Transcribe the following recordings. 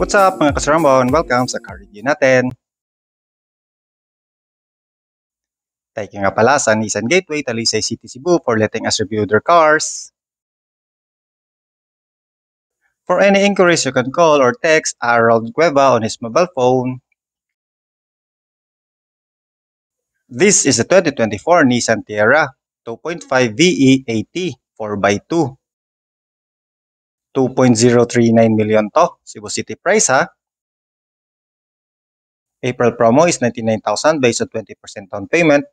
What's up mga kasarambon? Welcome sa car review natin. Tayo nga pala sa Nissan Gateway, Talisay City, Cebu for letting us review their cars. For any inquiries, you can call or text Harold Cueva on his mobile phone. This is a 2024 Nissan Tiara 2.5 VE80 4x2. 2.039 million to. Cebu City price ha. April promo is 99,000 based on 20% down payment.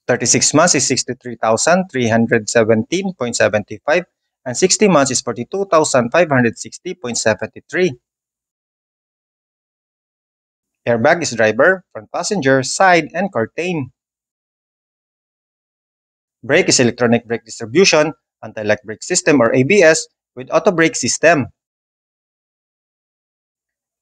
36 months is 63,317.75 and 60 months is 42,560.73. Airbag is driver, front passenger, side, and curtain. Brake is electronic brake distribution, anti-lock brake system or ABS with auto brake system.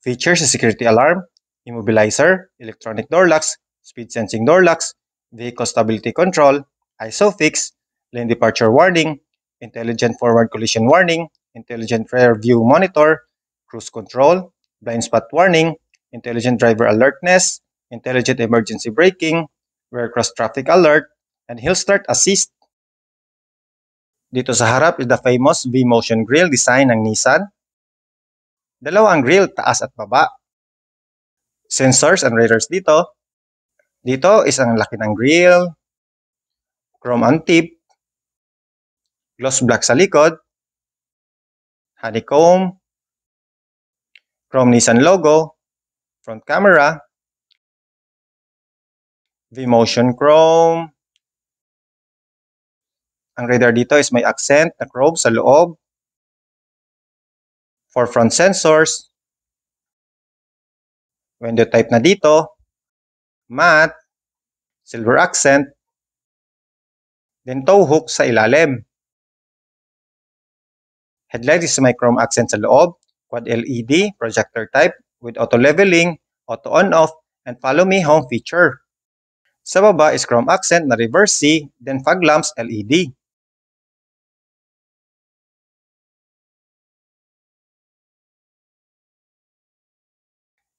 Features is security alarm, immobilizer, electronic door locks, speed sensing door locks, vehicle stability control, ISOFIX, lane departure warning, intelligent forward collision warning, intelligent rear view monitor, cruise control, blind spot warning, intelligent driver alertness, intelligent emergency braking, rear cross traffic alert, and hill start assist. Dito sa harap is the famous V-Motion grille design ng Nissan. Dalawa ang grille, taas at baba. Sensors and radars dito. Dito is ang laki ng grille, chrome ang tip, gloss black sa likod, honeycomb, chrome Nissan logo, front camera, V-Motion chrome. Ang radar dito is may accent na chrome sa loob. For front sensors, window type na dito, matte, silver accent, then tow hook sa ilalim. Headlight is may chrome accent sa loob, quad LED, projector type with auto leveling, auto on-off, and follow me home feature. Sa baba is chrome accent na reverse C, then fog lamps LED.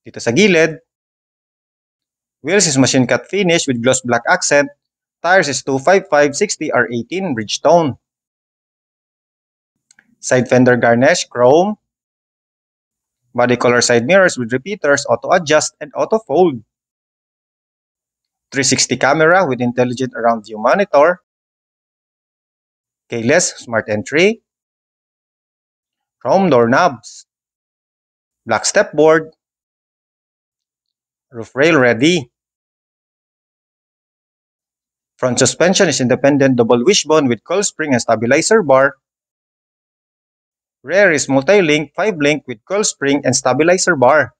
Dito sa gilid, wheels is machine cut finish with gloss black accent, tires is 255/60 R18 Bridgestone. Side fender garnish, chrome. Body color side mirrors with repeaters, auto adjust, and auto fold. 360 camera with intelligent around view monitor. Keyless smart entry. Chrome door knobs. Black stepboard. Roof rail ready. Front suspension is independent double wishbone with coil spring and stabilizer bar. Rear is multi-link 5-link with coil spring and stabilizer bar.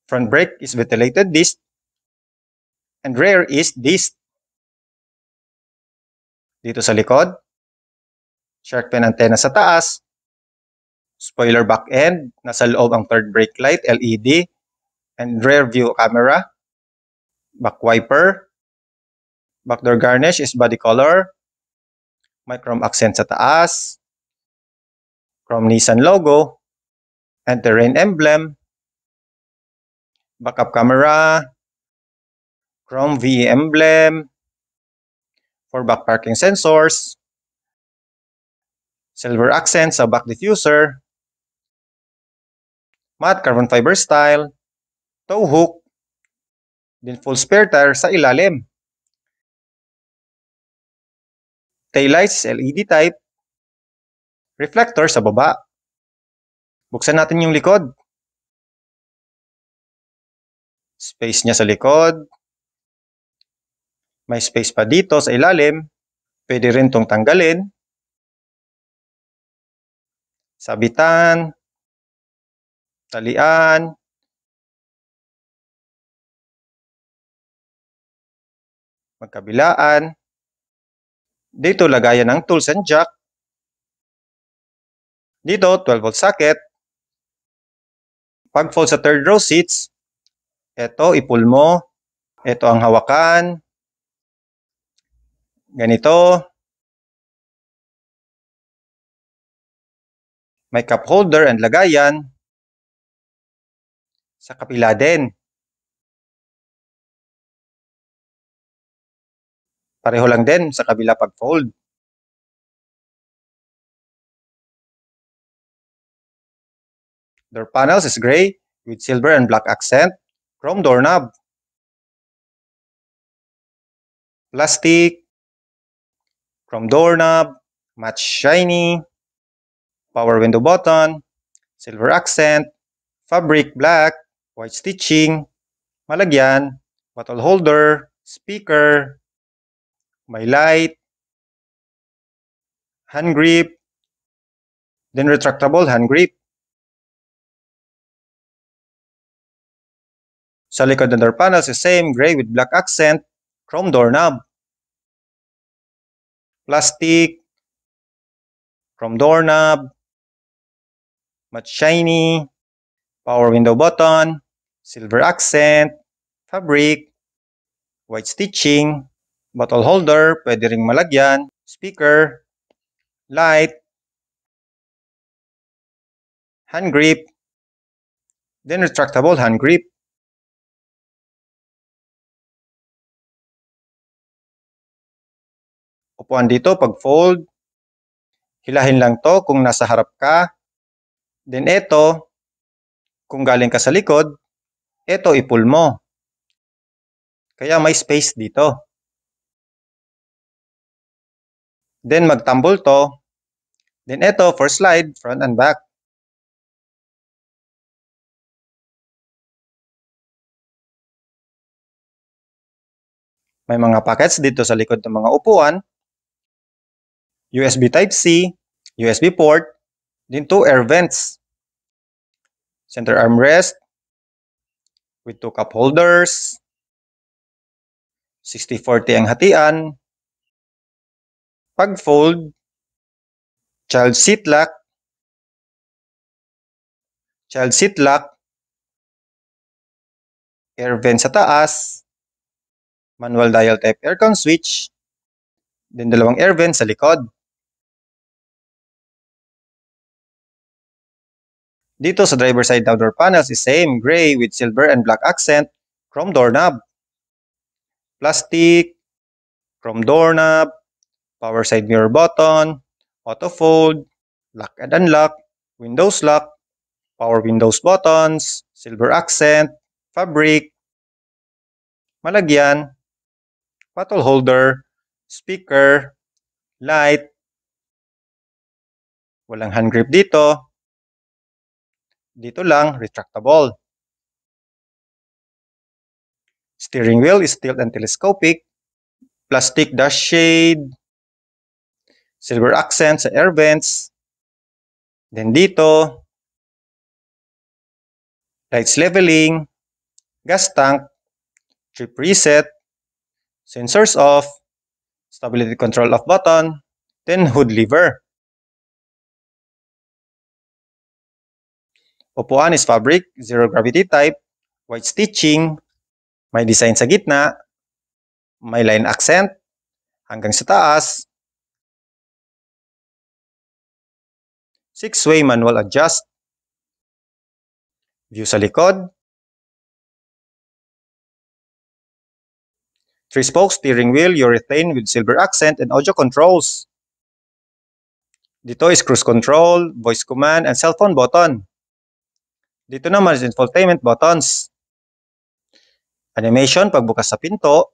Front brake is ventilated disc. And rear is disc. Dito sa likod, shark fin antenna sa taas. Spoiler back end, nasa loob ang third brake light, LED, and rear view camera. Back wiper. Back door garnish is body color. May chrome accent sa taas. Chrome Nissan logo. And terrain emblem. Backup camera. Chrome VE emblem. For back parking sensors. Silver accent sa back diffuser. Matte carbon fiber style. Tow hook. Then full spare tire sa ilalim. Taillights LED type. Reflector sa baba. Buksan natin yung likod. Space niya sa likod. May space pa dito sa ilalim. Pwede rin itong tanggalin. Sabitan. Talian. Magkabilaan. Dito lagayan ng tools and jack. Dito 12-volt socket. Pag fold sa third row seats, ito i-pull mo. Ito ang hawakan. Ganito. May cup holder and lagayan. Sa kapila din. Pareho lang din sa kabila pag-fold. Door panels is gray with silver and black accent. Chrome doorknob. Plastic. Chrome doorknob. Matte shiny. Power window button. Silver accent. Fabric black. White stitching. Malagyan. Bottle holder. Speaker. May light. Hand grip. Then retractable hand grip. Sa likod ng door panels is same, gray with black accent, chrome doorknob. Plastic, chrome doorknob, matte shiny, power window button, silver accent, fabric, white stitching, bottle holder, pwede ring malagyan, speaker, light, hand grip, then retractable hand grip. Upuan dito pag fold, hilahin lang to kung nasa harap ka. Then ito, kung galing ka sa likod, ito i-pull mo. Kaya may space dito. Then magtumble to. Then ito for slide, front and back. May mga pockets dito sa likod ng mga upuan. USB Type-C, USB port, din 2 air vents. Center armrest with 2 cup holders. 60-40 ang hatian. Pag fold, child seat lock, air vent sa taas, manual dial type aircon switch, din 2 air vent sa likod. Dito sa driver side door panels is same, gray with silver and black accent, chrome doorknob. Plastic, chrome doorknob, power side mirror button, auto fold, lock and unlock, windows lock, power windows buttons, silver accent, fabric, malagyan, bottle holder, speaker, light, walang hand grip dito. Dito lang, retractable. Steering wheel is tilt and telescopic. Plastic dash shade. Silver accent sa air vents. Then dito, lights leveling, gas tank, trip reset, sensors off, stability control off button, then hood lever. Upuan is fabric, zero gravity type, white stitching, may design sa gitna, may line accent, hanggang sa taas, 6-way manual adjust, view sa likod, 3-spoke steering wheel, urethane with silver accent and audio controls. Dito is cruise control, voice command, and cellphone button. Dito naman is infotainment buttons. Animation pagbukas sa pinto.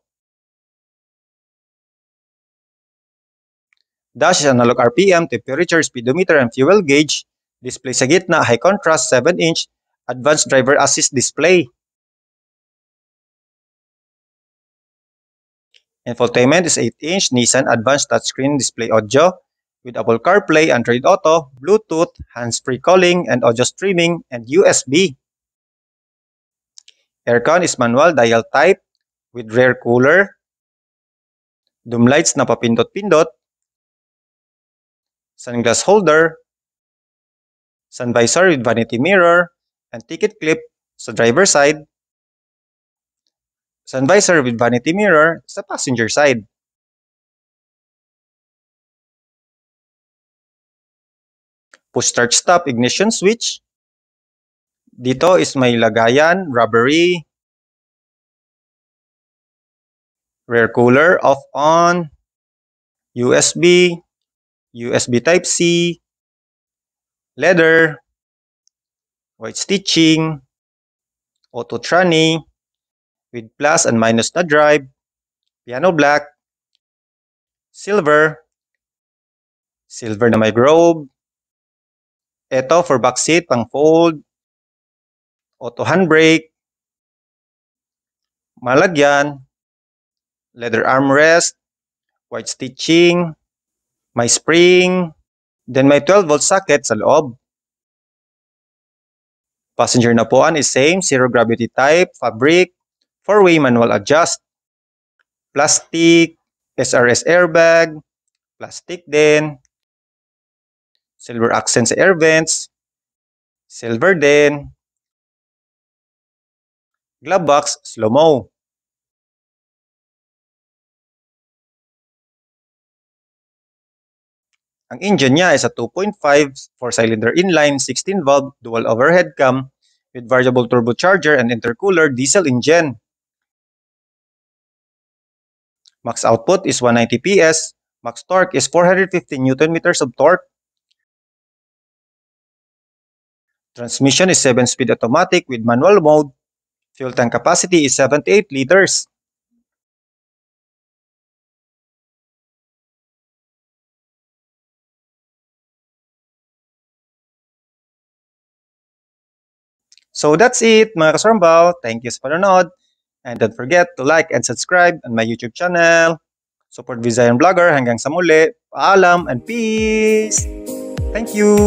Dash is analog RPM, temperature, speedometer, and fuel gauge. Display sa gitna, high contrast, 7-inch, advanced driver assist display. Infotainment is 8-inch Nissan Advanced Touchscreen Display Audio with Apple CarPlay, Android Auto, Bluetooth, hands-free calling, and audio streaming, and USB. Aircon is manual dial type with rear cooler. Doom lights na papindot-pindot. Sunglass holder. Sun visor with vanity mirror and ticket clip sa driver side. Sun visor with vanity mirror sa passenger side. Push start stop ignition switch. Dito is may lagayan, rubbery, rear cooler, off on, USB, USB Type-C, leather, white stitching, auto tranny, with plus and minus na drive, piano black, silver na may grove. Ito for back seat, pang fold, auto handbrake, malagyan, leather armrest, white stitching, may spring, then may 12-volt socket sa loob. Passenger napuan is same, zero gravity type, fabric, 4-way manual adjust, plastic, SRS airbag, plastic din, silver accent sa air vents, silver din, glove box, slow-mo. Ang engine niya is a 2.5 4-cylinder inline 16-valve dual overhead cam with variable turbocharger and intercooler diesel engine. Max output is 190 PS, max torque is 450 Nm of torque. Transmission is 7-speed automatic with manual mode. Fuel tank capacity is 78 liters. So that's it mga kasarambao. Thank you sa panonood. And don't forget to like and subscribe on my YouTube channel. Support Visayan Vlogger hanggang sa muli. Paalam and peace! Thank you!